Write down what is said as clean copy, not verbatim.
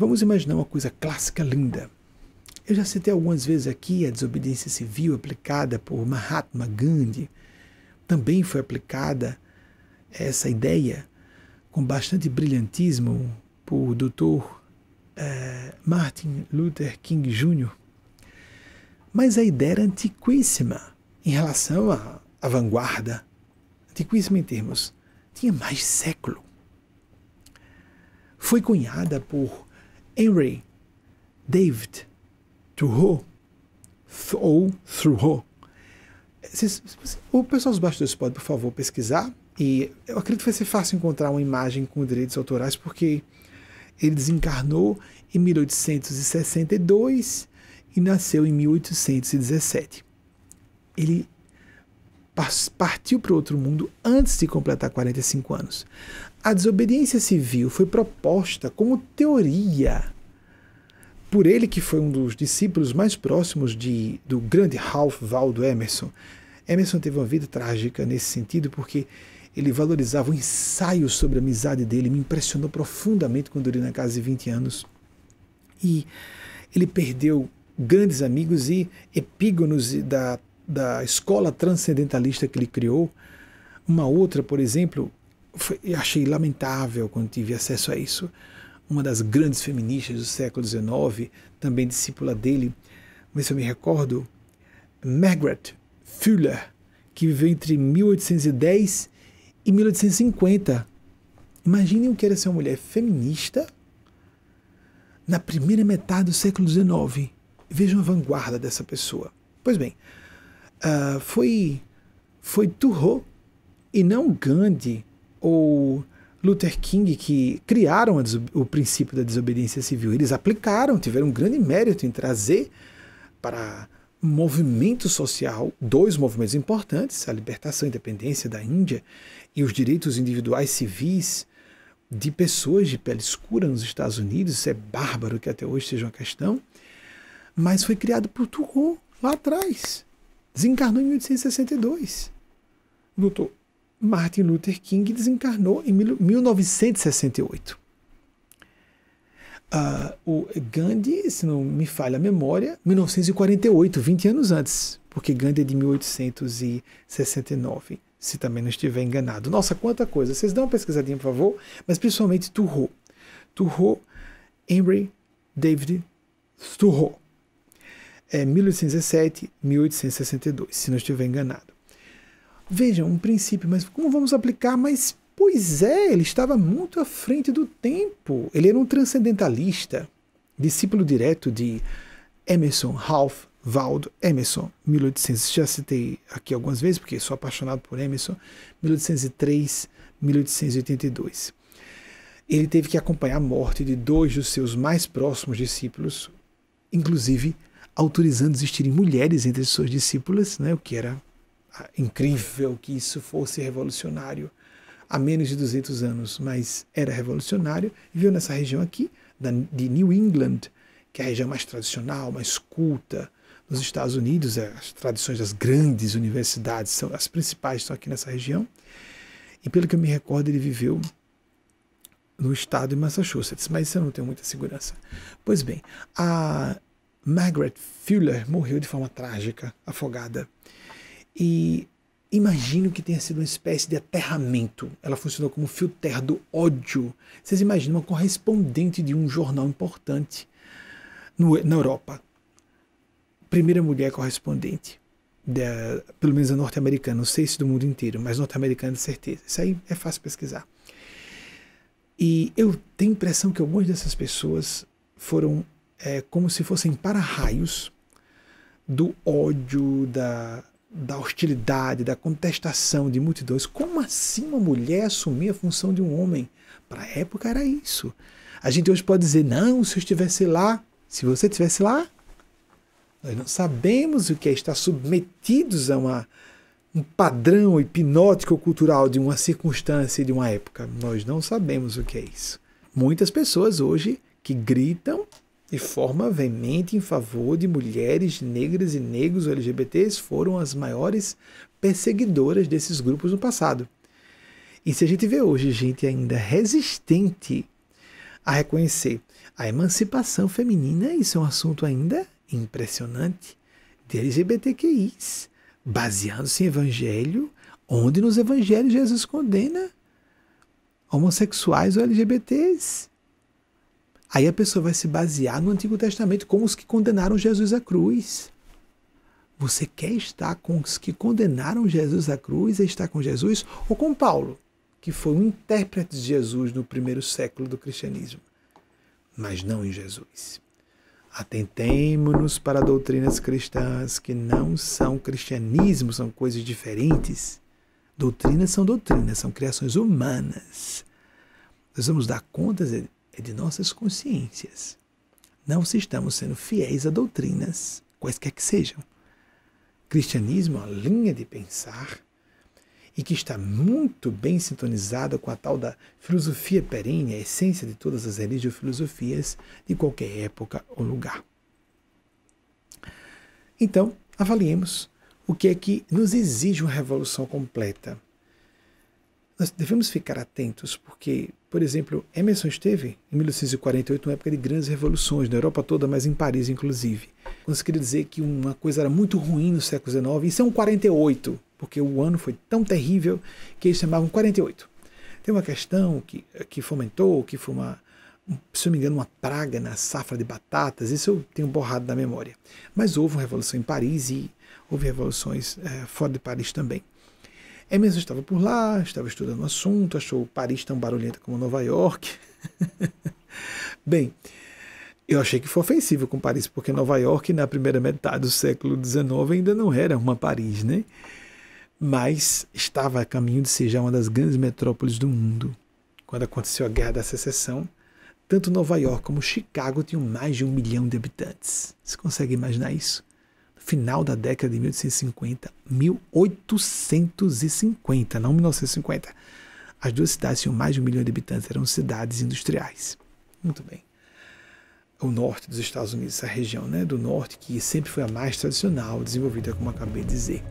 Vamos imaginar uma coisa clássica linda. Eu já citei algumas vezes aqui a desobediência civil aplicada por Mahatma Gandhi. Também foi aplicada essa ideia com bastante brilhantismo por Dr. Martin Luther King Jr. Mas a ideia era antiquíssima em relação à vanguarda. Antiquíssima em termos, tinha mais de século. Foi cunhada por Henry David Thoreau, ou Thoreau. O pessoal dos bastidores pode, por favor, pesquisar, e eu acredito que vai ser fácil encontrar uma imagem com direitos autorais, porque ele desencarnou em 1862 e nasceu em 1817. Ele partiu para outro mundo antes de completar 45 anos. A desobediência civil foi proposta como teoria por ele, que foi um dos discípulos mais próximos do grande Ralph Waldo Emerson. Emerson teve uma vida trágica nesse sentido, porque ele valorizava o ensaio sobre a amizade dele, me impressionou profundamente quando eu li na casa de 20 anos. E ele perdeu grandes amigos e epígonos da escola transcendentalista que ele criou. Uma outra, por exemplo, eu achei lamentável quando tive acesso a isso, uma das grandes feministas do século XIX, também discípula dele, mas se eu me recordo, Margaret Fuller, que viveu entre 1810 e 1850. Imaginem o que era ser uma mulher feminista na primeira metade do século XIX. Vejam a vanguarda dessa pessoa. Pois bem, foi Thoreau e não Gandhi ou Luther King que criaram o princípio da desobediência civil. Eles aplicaram, tiveram um grande mérito em trazer para um movimento social dois movimentos importantes, a libertação e independência da Índia e os direitos individuais civis de pessoas de pele escura nos Estados Unidos. Isso é bárbaro que até hoje seja uma questão, mas foi criado por Thoreau lá atrás. Desencarnou em 1862. Doutor Martin Luther King desencarnou em 1968. O Gandhi, se não me falha a memória, 1948, 20 anos antes, porque Gandhi é de 1869, se também não estiver enganado. Nossa, quanta coisa! Vocês dão uma pesquisadinha, por favor, mas principalmente Thoreau. Thoreau, Henry David Thoreau. 1817, 1862, se não estiver enganado. Vejam, um princípio, mas como vamos aplicar? Mas, pois é, ele estava muito à frente do tempo. Ele era um transcendentalista, discípulo direto de Emerson, Ralph Waldo Emerson, 1800, já citei aqui algumas vezes, porque sou apaixonado por Emerson, 1803, 1882. Ele teve que acompanhar a morte de dois dos seus mais próximos discípulos, inclusive autorizando existirem mulheres entre suas discípulas, né, o que era incrível que isso fosse revolucionário há menos de 200 anos, mas era revolucionário. Viveu nessa região aqui, de New England, que é a região mais tradicional, mais culta nos Estados Unidos. As tradições das grandes universidades, são as principais, estão aqui nessa região. E pelo que eu me recordo, ele viveu no estado de Massachusetts, mas isso eu não tenho muita segurança. Pois bem, a Margaret Fuller morreu de forma trágica, afogada. E imagino que tenha sido uma espécie de aterramento. Ela funcionou como fio terra do ódio. Vocês imaginam uma correspondente de um jornal importante na Europa. Primeira mulher correspondente, pelo menos a norte-americana, não sei se do mundo inteiro, mas norte-americana de certeza. Isso aí é fácil pesquisar. E eu tenho a impressão que algumas dessas pessoas foram como se fossem para-raios do ódio, da hostilidade, da contestação de multidões. Como assim uma mulher assumir a função de um homem? Para a época era isso. A gente hoje pode dizer, não, se eu estivesse lá, se você estivesse lá, nós não sabemos o que é estar submetidos a um padrão hipnótico cultural de uma circunstância e de uma época. Nós não sabemos o que é isso. Muitas pessoas hoje que gritam de forma veemente em favor de mulheres negras e negros LGBTs foram as maiores perseguidoras desses grupos no passado. E se a gente vê hoje gente ainda resistente a reconhecer a emancipação feminina. Isso é um assunto ainda impressionante, de LGBTQIs, baseando-se em evangelho, onde nos evangelhos Jesus condena homossexuais ou LGBTs. Aí a pessoa vai se basear no Antigo Testamento como os que condenaram Jesus à cruz. Você quer estar com os que condenaram Jesus à cruz e estar com Jesus, ou com Paulo, que foi um intérprete de Jesus no primeiro século do cristianismo, mas não em Jesus? Atentemo-nos para doutrinas cristãs que não são cristianismo, são coisas diferentes. Doutrinas, são criações humanas. Nós vamos dar contas de nossas consciências. Não se estamos sendo fiéis a doutrinas, quaisquer que sejam. Cristianismo é uma linha de pensar e que está muito bem sintonizada com a tal da filosofia perene, a essência de todas as religiofilosofias de qualquer época ou lugar. Então, avaliemos o que é que nos exige uma revolução completa. Nós devemos ficar atentos porque, por exemplo, Emerson esteve em 1848, numa época de grandes revoluções, na Europa toda, mas em Paris inclusive. Quando se queria dizer que uma coisa era muito ruim no século XIX, isso é um 48, porque o ano foi tão terrível que eles chamavam 48. Tem uma questão que fomentou, que foi se não me engano, uma praga na safra de batatas, isso eu tenho borrado na memória. Mas houve uma revolução em Paris e houve revoluções fora de Paris também. Emerson estava por lá, estava estudando o assunto, achou Paris tão barulhenta como Nova York. Bem, eu achei que foi ofensivo com Paris, porque Nova York, na primeira metade do século XIX, ainda não era uma Paris, né? Mas estava a caminho de ser já uma das grandes metrópoles do mundo. Quando aconteceu a Guerra da Secessão, tanto Nova York como Chicago tinham mais de 1 milhão de habitantes. Você consegue imaginar isso? Final da década de 1850, não 1950. As duas cidades tinham mais de 1 milhão de habitantes, eram cidades industriais. Muito bem. O norte dos Estados Unidos, essa região, né, do norte, que sempre foi a mais tradicional, desenvolvida, como acabei de dizer.